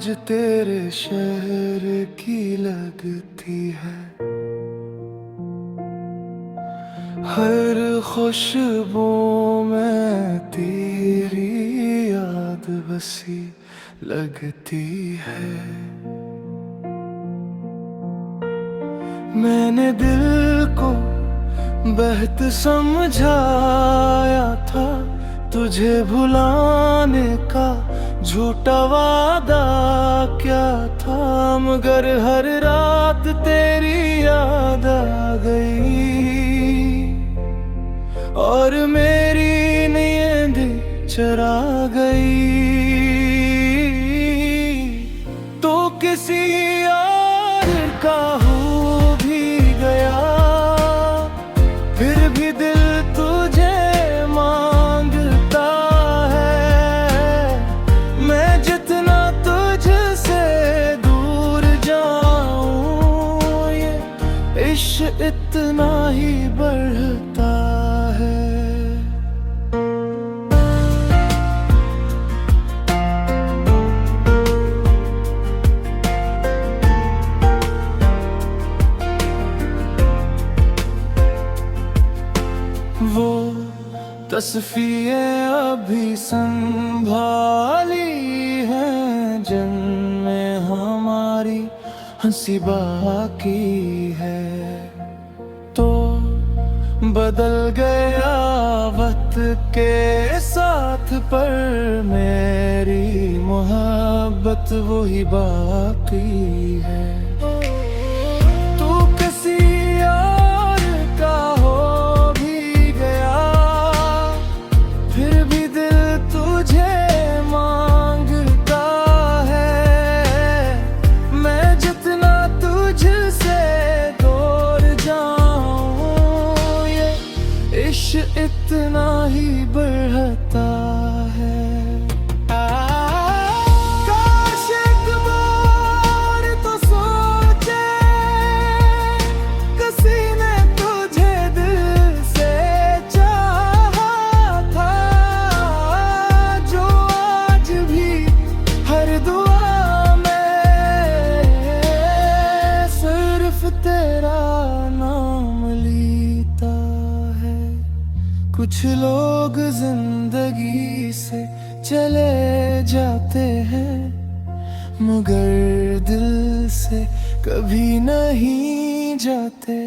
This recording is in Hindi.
तेरे शहर की लगती है। हर खुशबू में तेरी याद बसी लगती है। मैंने दिल को बहत समझाया था, तुझे भुलाने का झूठा वादा क्या था, मगर हर रात तेरी याद आ गई और मेरी नींद चरा गई। तो किसी यार का हो भी गया, फिर भी दिल तुझे मांगता है। मैं जितना तुझसे दूर जाऊं, ये इश्क इतना ही बढ़ता है। वो तस्वीरें अभी संभाली हैं, जिनमें हमारी हंसी बाकी है। तो बदल गया वक्त के साथ, पर मेरी मोहब्बत वही बाकी है। तू किसी और का हो भी गया, फिर भी दिल तुझे मांगता है। मैं जितना तुझसे दूर जाऊं, ये इश्क इतना ही बढ़ता है। काश एक बार तो सोचे, किसी ने तुझे दिल से चाहा था, जो आज भी हर दुआ में सिर्फ तेरा नाम लेता है। कुछ लोग जिंदगी से चले जाते हैं, मगर दिल से कभी नहीं जाते।